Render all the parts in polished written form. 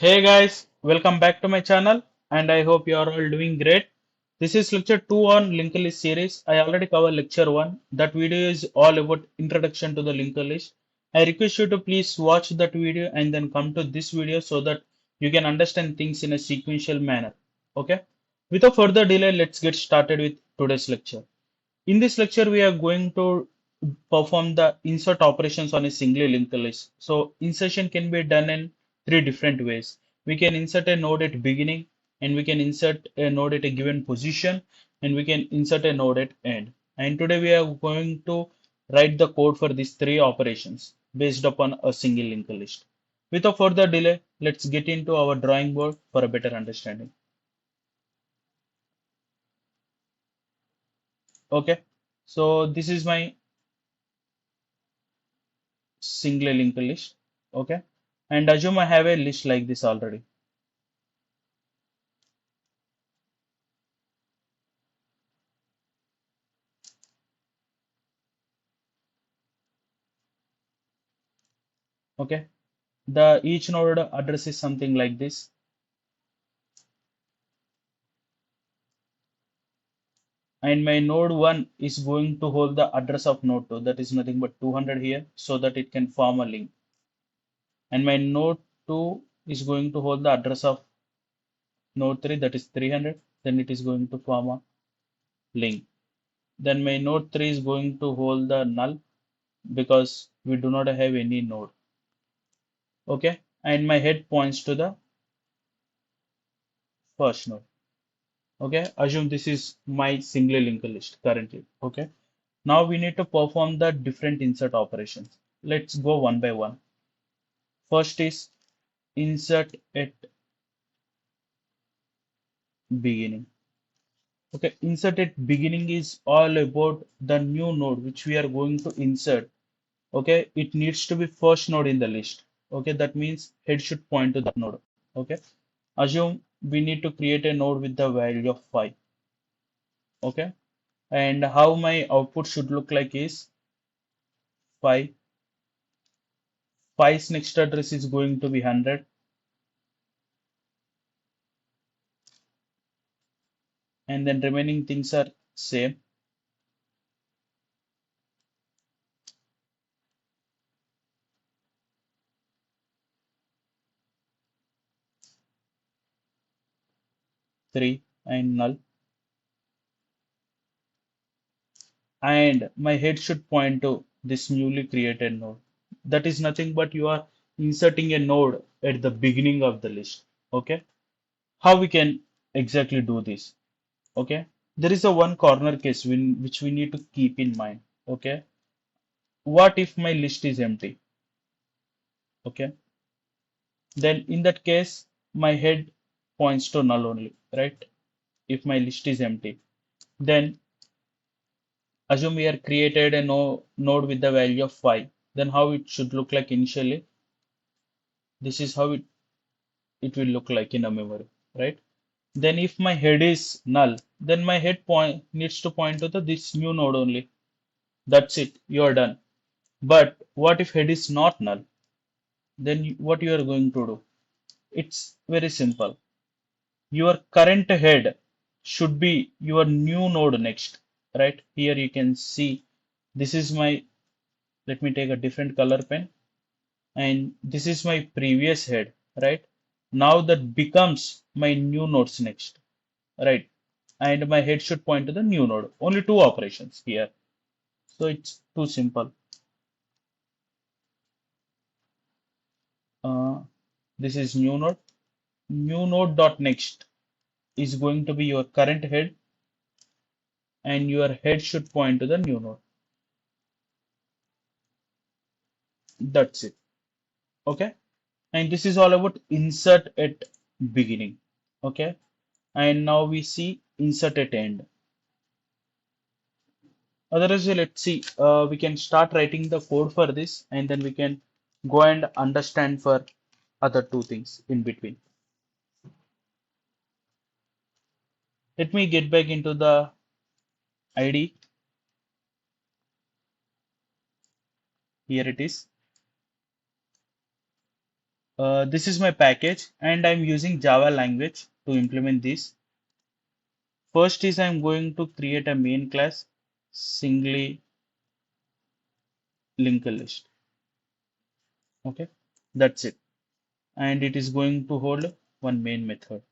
Hey guys, welcome back to my channel and I hope you are all doing great. This is lecture 2 on linked list series. I already covered lecture 1. That video is all about introduction to the linked list. I request you to please watch that video and then come to this video so that you can understand things in a sequential manner. Okay? Without further delay, let's get started with today's lecture. In this lecture, we are going to perform the insert operations on a singly linked list. So insertion can be done in three different ways. We can insert a node at beginning, and we can insert a node at a given position, and we can insert a node at end. And today we are going to write the code for these three operations based upon a single linked list. Without further delay, let's get into our drawing board for a better understanding. Okay, so this is my single linked list. Okay, and assume I have a list like this already. Okay, the each node address is something like this, and my node 1 is going to hold the address of node 2, that is nothing but 200 here, so that it can form a link. And my node 2 is going to hold the address of node 3, that is 300, then it is going to form a link. Then my node 3 is going to hold the null because we do not have any node. Okay, and my head points to the first node. Okay, assume this is my single linked list currently. Okay, now we need to perform the different insert operations. Let's go one by one. First is insert at beginning. Okay, insert at beginning is all about the new node which we are going to insert. Okay, it needs to be first node in the list. Okay, that means head should point to that node. Okay, assume we need to create a node with the value of 5. Okay, and how my output should look like is 5. 5's next address is going to be 100, and then remaining things are same. 3 and null, and my head should point to this newly created node. That is nothing but you are inserting a node at the beginning of the list. Okay, how we can exactly do this? Okay, there is a one corner case which we need to keep in mind. Okay, what if my list is empty? Okay, then in that case my head points to null only, right? If my list is empty, then assume we are created a node with the value of 5. Then how it should look like initially? This is how it will look like in a memory, right? Then if my head is null, then my head point needs to point to this new node only. That's it. You are done. But what if head is not null? Then what you are going to do? It's very simple. Your current head should be your new node next, right? Here you can see this is my, let me take a different color pen, and this is my previous head, right? Now that becomes my new nodes next, right? And my head should point to the new node. Only two operations here. So it's too simple. Uh, this is new node. New node dot next is going to be your current head, and your head should point to the new node. That's it. Okay. And this is all about insert at beginning. Okay. And now we see insert at end. Otherwise, let's see. We can start writing the code for this, and then we can go and understand for other two things in between. Let me get back into the ID. Here it is. This is my package, and I'm using Java language to implement this. First is I'm going to create a main class, singly linked list. Okay, that's it. And it is going to hold one main method.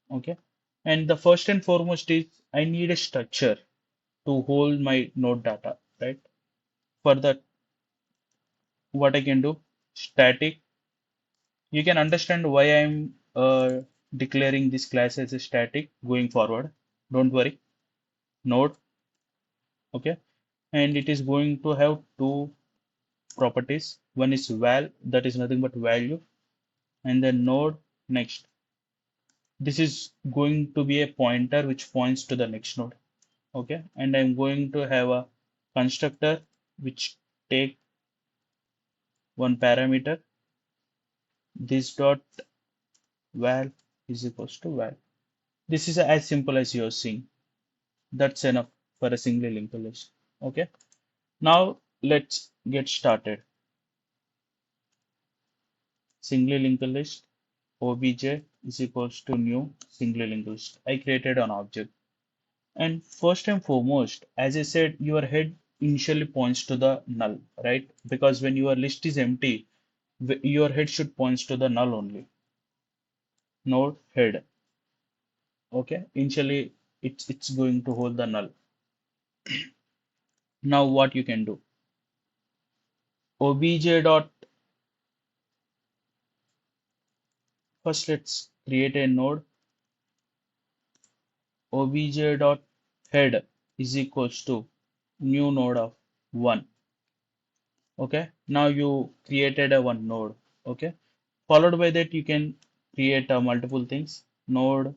Okay, and the first and foremost is I need a structure to hold my node data, right? For that, what I can do, static. You can understand why I'm declaring this class as a static going forward. Don't worry, node. Okay, and it is going to have two properties. One is val, that is nothing but value, and then node next. This is going to be a pointer which points to the next node. Okay, and I'm going to have a constructor which take one parameter. This dot val is equals to val. This is as simple as you're seeing. That's enough for a single linked list. Okay, now let's get started. Single linked list obj is equals to new single linked list. I created an object. And first and foremost, as I said, your head initially points to the null, right? Because when your list is empty, your head should points to the null only. Node head. Okay. Initially, it's going to hold the null. Now what you can do? Obj dot first let's create a node. Obj dot head is equals to new node of 1. Okay. Now you created a one node. Okay. Followed by that, you can create multiple things. Node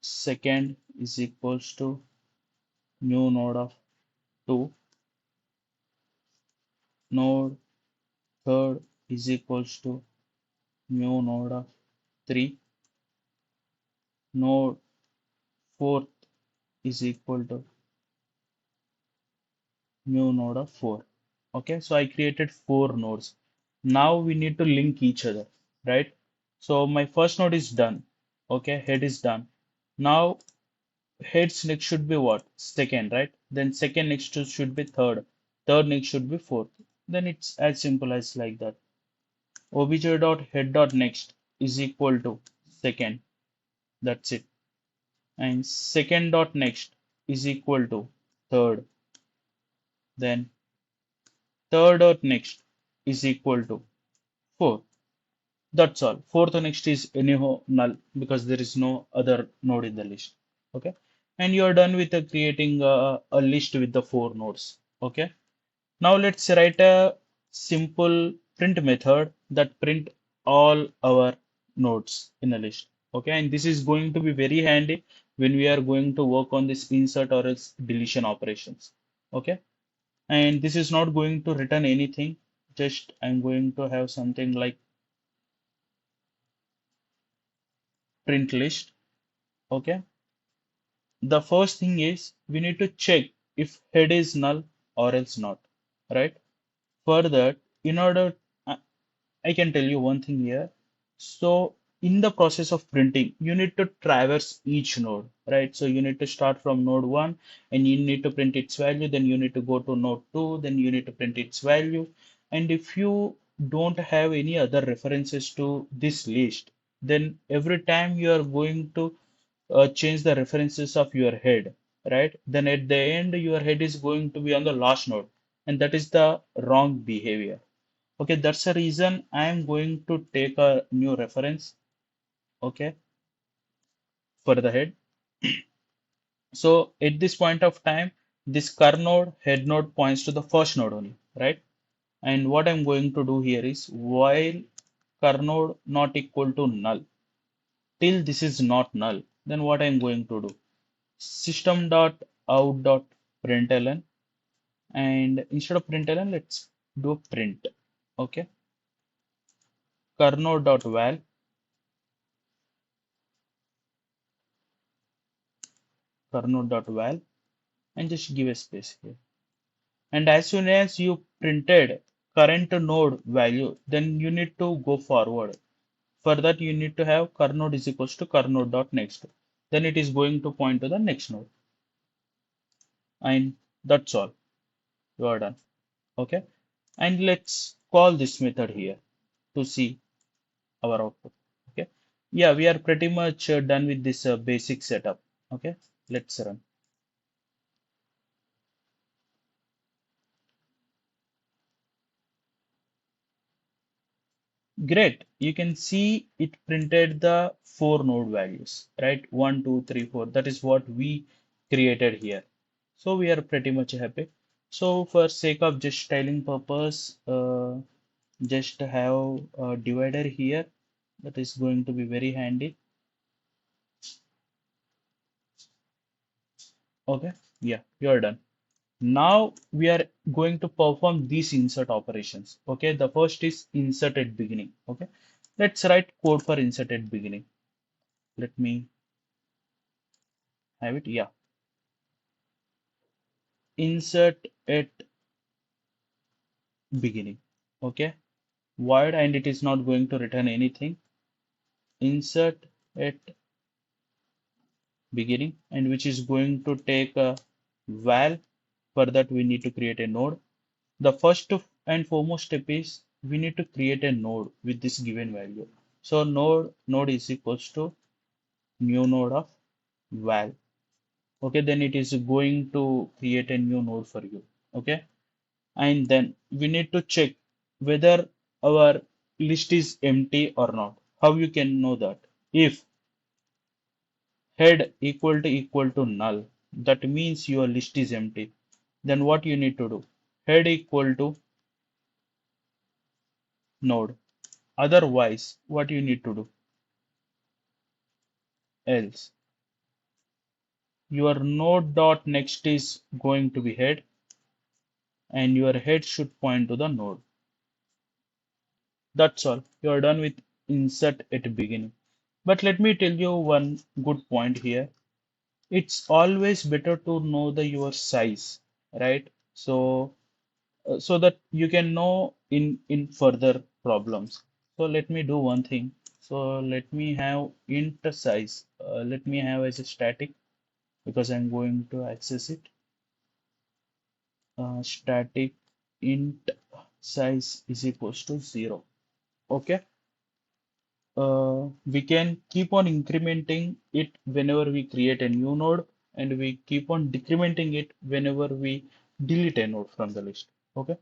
second is equals to new node of 2. Node third is equals to new node of 3. Node fourth is equal to new node of 4. Okay, so I created 4 nodes. Now we need to link each other, right? So my first node is done. Okay, head is done. Now heads next should be what? Second, right? Then second next to should be third. Third next should be fourth. Then it's as simple as like that. Obj dot head dot next is equal to second. That's it. And second dot next is equal to third. Then third dot next is equal to fourth. That's all. Fourth next is anyhow null because there is no other node in the list. Okay. And you are done with creating a list with the 4 nodes. Okay. Now let's write a simple print method that print all our nodes in a list. Okay, and this is going to be very handy when we are going to work on this insert or else deletion operations. Okay, and this is not going to return anything. Just I'm going to have something like print list. Okay, the first thing is we need to check if head is null or else not. Right. Further, in order I can tell you one thing here. So in the process of printing, you need to traverse each node, right? So you need to start from node 1 and you need to print its value. Then you need to go to node 2, then you need to print its value. And if you don't have any other references to this list, then every time you are going to change the references of your head, right? Then at the end, your head is going to be on the last node. And that is the wrong behavior. Okay, that's the reason I am going to take a new reference, okay, for the head. So at this point of time, this cur node, head node points to the first node only, right? And what I'm going to do here is while cur node not equal to null, till this is not null, then what I'm going to do? System dot out dot println, and instead of println, let's do print. Okay, cur node dot val, cur node dot val, and just give a space here. And as soon as you printed current node value, then you need to go forward. For that, you need to have cur node is equals to cur node dot next. Then it is going to point to the next node. And that's all. You are done. Okay. And let's call this method here to see our output. Okay. Yeah, we are pretty much done with this basic setup. Okay. Let's run. Great. You can see it printed the four node values, right? One, two, three, four. That is what we created here. So we are pretty much happy. So for sake of just styling purpose, just have a divider here. That is going to be very handy. Okay. Yeah, you're done. Now we are going to perform these insert operations. Okay. The first is insert at beginning. Okay. Let's write code for insert at beginning. Let me have it. Yeah. Insert at beginning. Okay. Void, and it is not going to return anything. Insert at beginning, and which is going to take a val. For that we need to create a node. The first and foremost step is we need to create a node with this given value. So node is equals to new node of val. Okay, then it is going to create a new node for you. Okay, and then we need to check whether our list is empty or not. How you can know that? If head equal to null, that means your list is empty. Then what you need to do? Head equal to node. Otherwise, what you need to do? Else. Your node dot next is going to be head, and your head should point to the node. That's all. You are done with insert at beginning. But let me tell you one good point here. It's always better to know the your size, right? So that you can know in further problems. So let me do one thing. So let me have int size. Let me have as a static because I'm going to access it. Static int size is equals to 0. Okay. We can keep on incrementing it whenever we create a new node, and we keep on decrementing it whenever we delete a node from the list. Okay.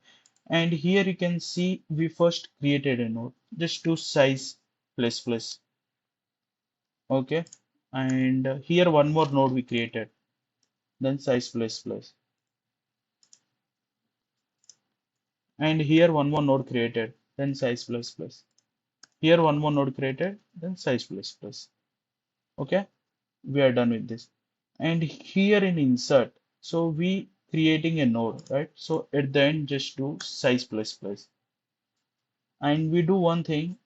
And here you can see we first created a node. Just do size plus plus. Okay. And here one more node we created. Then size plus plus. And here one more node created. Then size plus plus. Here one more node created. Then size plus plus. Okay. We are done with this. And here in insert, so we creating a node, right? So at the end, just do size plus plus. And we do one thing.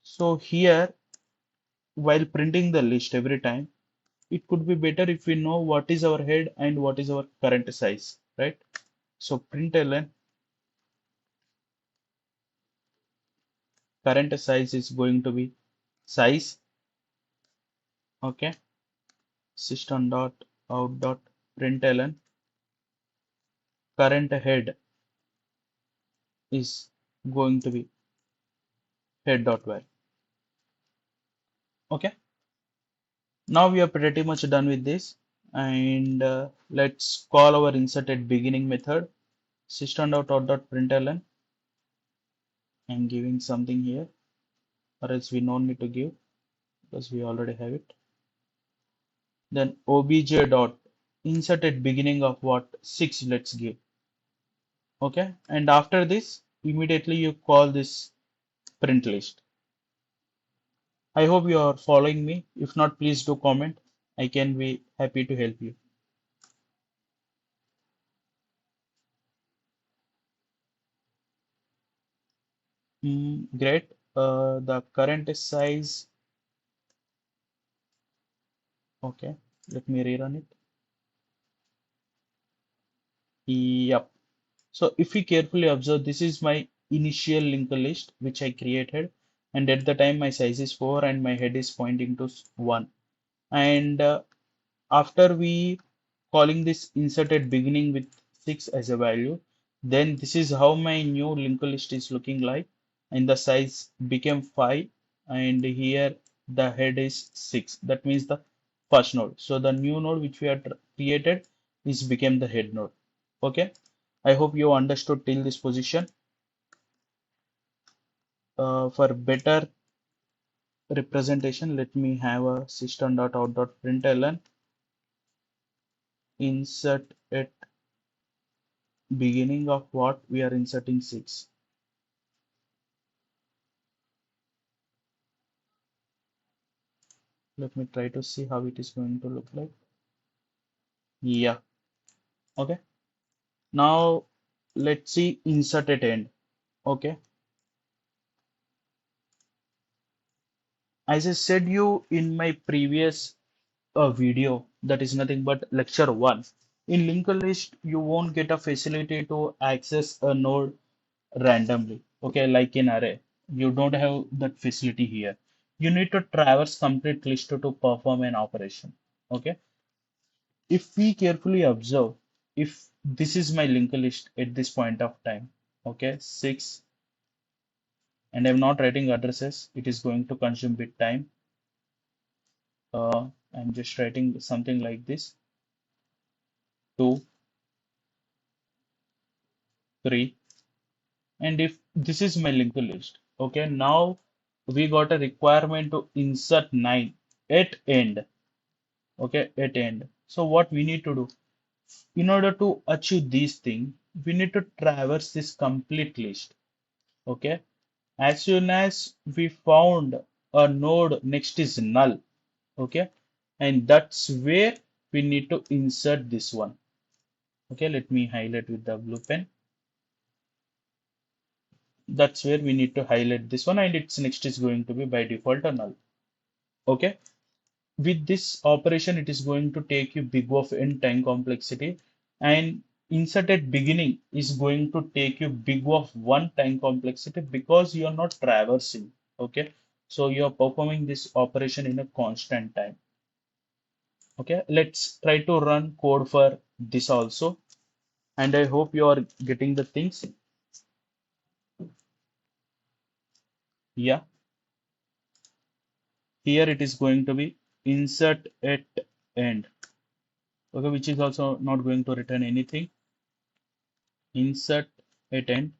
So here, while printing the list every time, it could be better if we know what is our head and what is our current size, right? So println current size is going to be size. Okay. System dot out dot println current head is going to be head dot var. Okay. Now we are pretty much done with this, and let's call our inserted beginning method system.out.println. I'm giving something here, or else we don't need to give because we already have it. Then obj dot inserted beginning of what 6, let's give. Okay, and after this immediately you call this print list. I hope you are following me. If not, please do comment. I can be happy to help you. Great. The current size. Okay, let me rerun it. Yep. So if we carefully observe, this is my initial linked list which I created, and at the time my size is 4 and my head is pointing to 1. And after we calling this inserted beginning with 6 as a value, then this is how my new linked list is looking like, and the size became 5, and here the head is 6. That means the first node. So the new node which we have created is became the head node. Okay, I hope you understood till this position. For better representation, let me have a system.out.println insert at beginning of what we are inserting 6. Let me try to see how it is going to look like. Yeah, okay. Now let's see insert at end. Okay. As I said you in my previous video, that is nothing but lecture 1. In linked list, you won't get a facility to access a node randomly. Okay, like in array. You don't have that facility here. You need to traverse complete list to perform an operation. Okay. If we carefully observe, if this is my linked list at this point of time, okay, 6, and I'm not writing addresses, it is going to consume bit time. I'm just writing something like this: 2, 3, and if this is my linked list, okay, now we got a requirement to insert 9 at end, okay, at end. So what we need to do in order to achieve these things, we need to traverse this complete list, okay. As soon as we found a node next is null, okay, and that's where we need to insert this one. Okay, let me highlight with the blue pen. That's where we need to highlight this one, and its next is going to be by default a null. Okay, with this operation, it is going to take you big of n time complexity, and inserted beginning is going to take you big of 1 time complexity because you are not traversing. Okay, so you are performing this operation in a constant time. Okay, let's try to run code for this also, and I hope you are getting the things. Yeah, here it is going to be insert at end. Okay, which is also not going to return anything. Insert at end,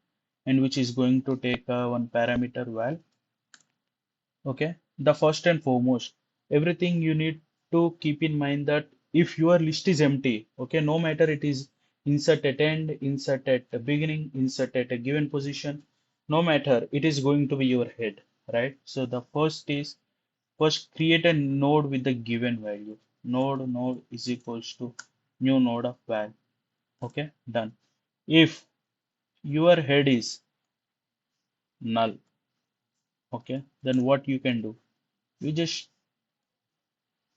and which is going to take one parameter val. Okay, the first and foremost, everything you need to keep in mind that if your list is empty, okay, no matter it is insert at end, insert at the beginning, insert at a given position, no matter it is going to be your head, right? So the first is first create a node with the given value. Node is equals to new node of val. Okay, done. If your head is null, okay, then what you can do? You just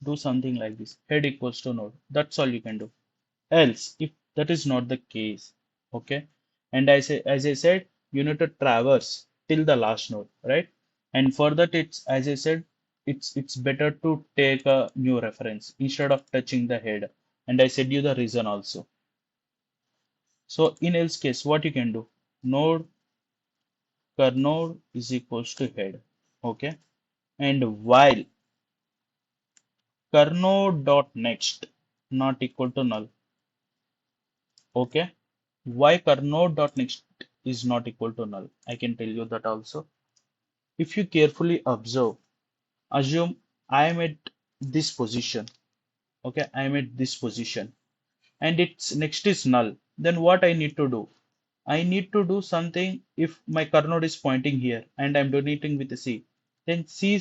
do something like this: head equals to node. That's all you can do. Else, if that is not the case, okay, and as I said, you need to traverse till the last node, right? And for that, it's as I said, it's better to take a new reference instead of touching the head. And I said you the reason also. So in else case, what you can do? Node node is equals to head, okay, and while node.next not equal to null. Okay. Why node.next is not equal to null? I can tell you that also. If you carefully observe, assume I am at this position. Okay, I am at this position, and its next is null. Then what I need to do? I need to do something. If my node is pointing here and I'm donating with a C, then C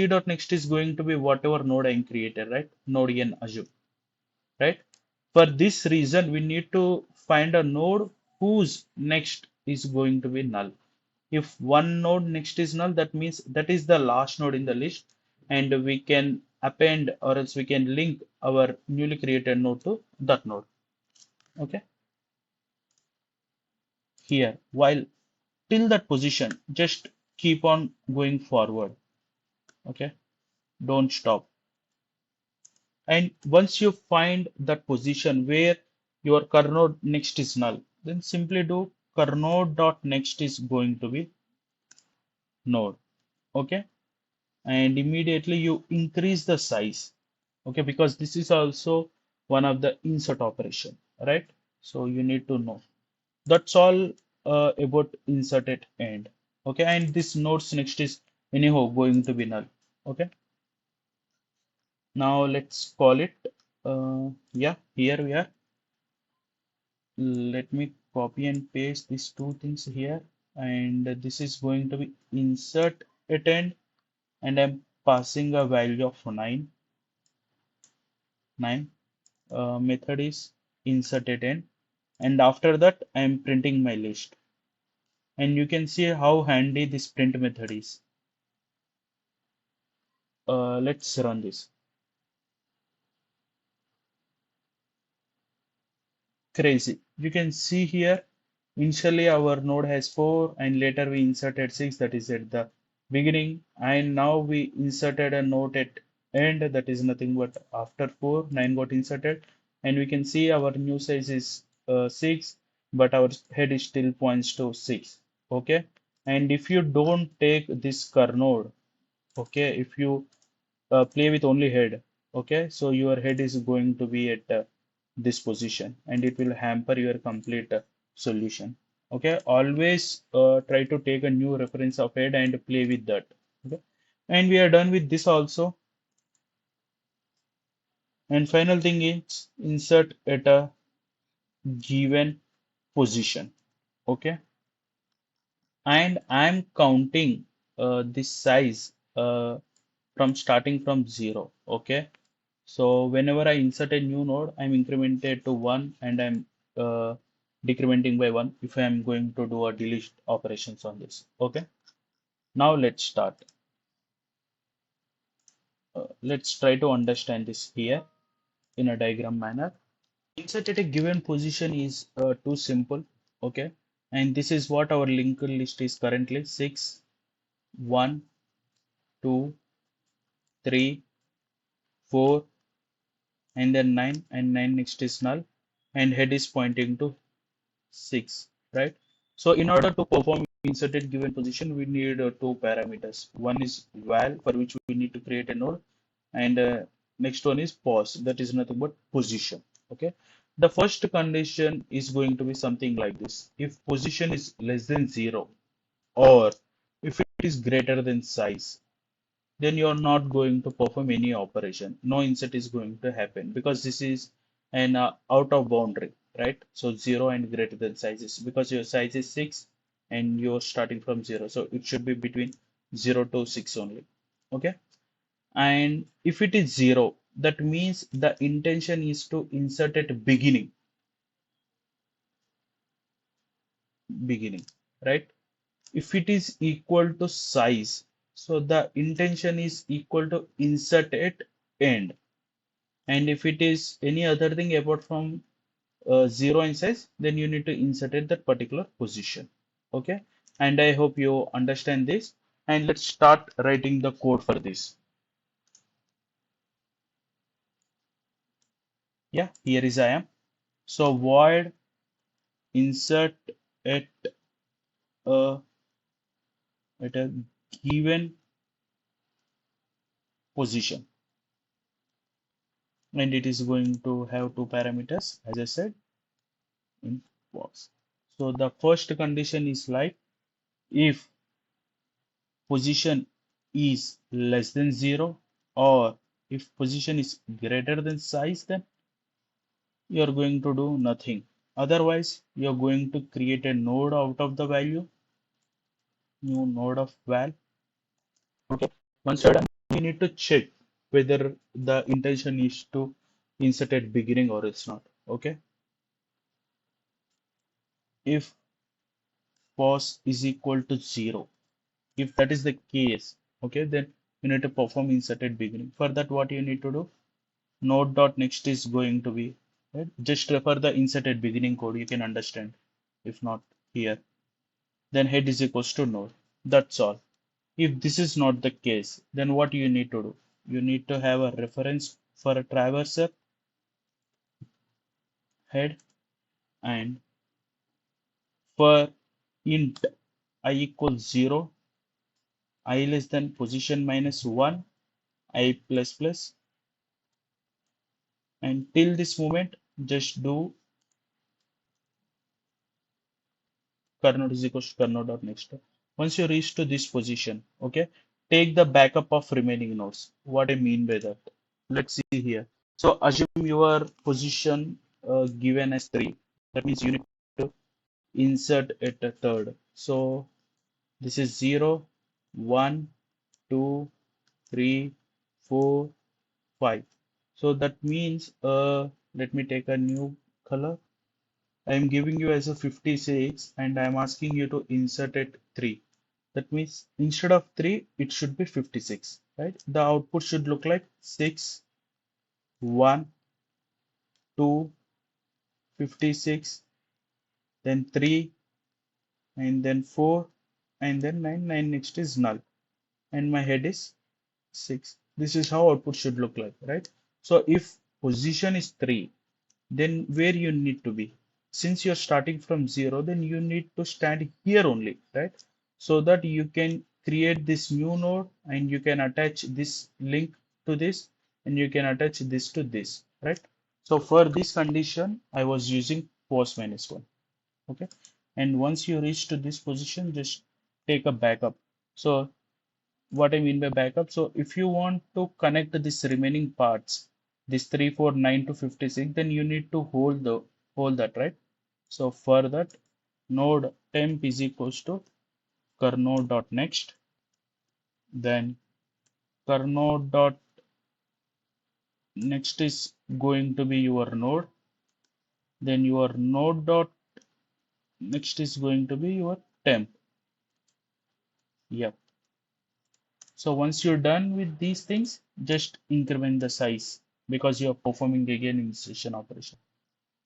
dot next is going to be whatever node I created, right? Node n assume, right? For this reason, we need to find a node whose next is going to be null. If one node next is null, that means that is the last node in the list, and we can append or else we can link our newly created node to that node. Okay. here. While till that position, just keep on going forward. Okay, don't stop. And once you find that position where your kernode next is null, then simply do kernode dot next is going to be node. Okay, and immediately you increase the size. Okay, because this is also one of the insert operation, right? So you need to know. That's all about inserted end. Okay, and this nodes next is anyhow going to be null. Okay, now let's call it. Yeah, here we are. Let me copy and paste these two things here, and this is going to be insert at end, and I'm passing a value of 9. Method is insert at end, and after that I'm printing my list, and you can see how handy this print method is. Let's run this. Crazy. You can see here, initially our node has 4 and later we inserted 6, that is at the beginning, and now we inserted a node at end, that is nothing but after 4, 9 got inserted, and we can see our new size is 6, but our head is still points to 6. Okay, and if you don't take this kernode, okay, if you play with only head, okay, so your head is going to be at this position and it will hamper your complete solution. Okay, always try to take a new reference of head and play with that. Okay, and we are done with this also. And final thing is insert at a given position. Okay, and I'm counting this size from starting from 0. Okay, so whenever I insert a new node, I'm incremented to 1 and I'm uh, decrementing by 1 if I'm going to do a delete operations on this. Okay, now let's start. Let's try to understand this here in a diagram manner. Insert at a given position is too simple. Okay, and this is what our linked list is currently: 6, 1, 2, 3, 4, and then 9, and 9 next is null, and head is pointing to 6, right? So in order to perform inserted given position, we need two parameters. One is val, for which we need to create a node, and next one is pos, that is nothing but position. Okay. The first condition is going to be something like this: if position is less than 0, or if it is greater than size, then you're not going to perform any operation. No insert is going to happen because this is an out of boundary, right? So 0 and greater than sizes, because your size is 6 and you're starting from 0. So it should be between 0 to 6 only. Okay. And if it is 0, that means the intention is to insert at beginning, right? If it is equal to size, so the intention is equal to insert at end. And if it is any other thing apart from 0 in size, then you need to insert at that particular position. Okay, and I hope you understand this. And let's start writing the code for this. Yeah, here is I am. So void insert at a at a given position, and it is going to have two parameters, as I said, in box. So the first condition is like, if position is less than 0, or if position is greater than size, then you are going to do nothing. Otherwise, you are going to create a node out of the value, new node of val. Okay. Once you're done, you need to check whether the intention is to insert at beginning or it's not. Okay. If pos is equal to 0, if that is the case, okay, then you need to perform insert at beginning. For that, what you need to do? Node dot next is going to be, right? Just refer the insert at beginning code, you can understand. If not, here. Then head is equals to node. That's all. If this is not the case, then what you need to do? You need to have a reference for a traverser head, and for int I equals 0, I less than position minus 1, I plus plus, and till this moment just do kernode is equals to kernode dot next. Once you reach to this position, okay, take the backup of remaining nodes. What I mean by that? Let's see here. So assume your position given as 3. That means you need to insert it a third. So this is 0, 1, 2, 3, 4, 5. So that means let me take a new color. I am giving you as a 56 and I am asking you to insert it 3. That means instead of 3, it should be 56, right? The output should look like 6, 1, 2, 56, then 3, and then 4, and then 9. 9 next is null. And my head is 6. This is how output should look like, right? So if position is 3, then where you need to be? Since you're starting from 0, then you need to stand here only, right? So that you can create this new node and you can attach this link to this and you can attach this to this, right? So for this condition, I was using pos minus 1, okay? And once you reach to this position, just take a backup. So what I mean by backup. So if you want to connect this remaining parts, this 3, 4, 9 to 56, then you need to hold that, right? So for that, node temp is equals to kernode dot next, then kernode dot next is going to be your node, then your node dot next is going to be your temp. Yep. So once you're done with these things, just increment the size because you're performing again insertion operation.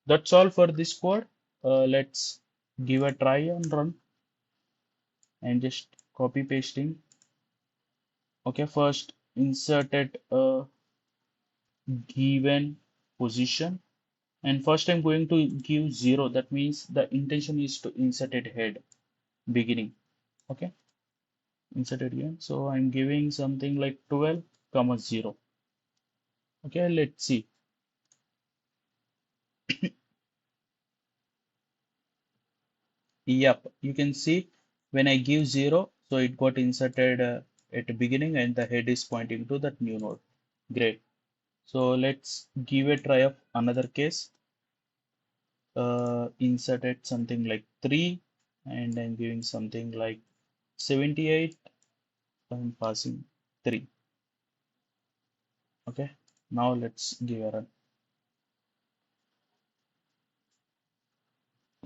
That's all for this code. Let's give a try and run and just copy pasting. Okay, first insert at a given position. And first I'm going to give 0. That means the intention is to insert at head beginning. Okay, insert it again. So I'm giving something like 12, comma 0. Okay, let's see. Yep, you can see when I give 0, so it got inserted at the beginning and the head is pointing to that new node. Great. So let's give a try of another case. Inserted something like 3 and I'm giving something like 78. I'm passing 3. Okay, now let's give a run.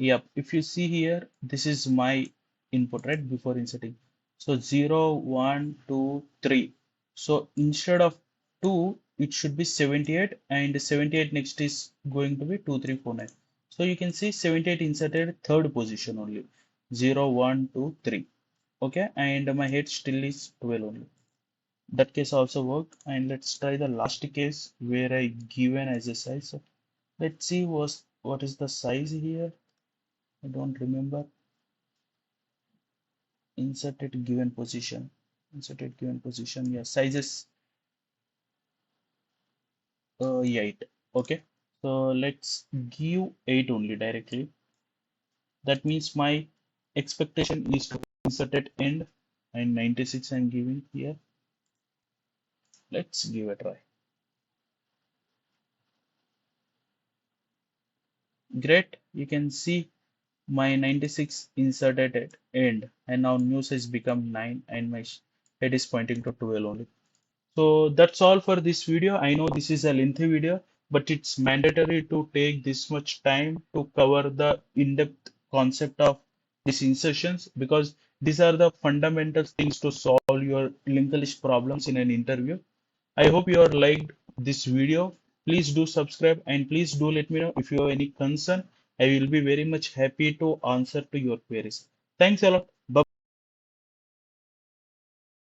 Yep, if you see here, this is my input, right, before inserting. So 0, 1, 2, 3. So instead of 2, it should be 78, and 78 next is going to be 2, 3, 4, 9. So you can see 78 inserted third position only. 0, 1, 2, 3. Okay, and my head still is 12 only. That case also worked. And let's try the last case where I given as a size. So let's see what is the size here. I don't remember. Inserted given position. Inserted given position. Yeah, sizes 8. Okay. So let's give 8 only directly. That means my expectation is to insert at end and 96 I'm giving here. Let's give a try. Great. You can see my 96 inserted at end and now new size become 9 and my head is pointing to 12 only. So that's all for this video. I know this is a lengthy video, but it's mandatory to take this much time to cover the in-depth concept of these insertions because these are the fundamental things to solve your linked list problems in an interview. I hope you are liked this video. Please do subscribe and please do let me know if you have any concern I will be very much happy to answer to your queries. Thanks a lot. Bye.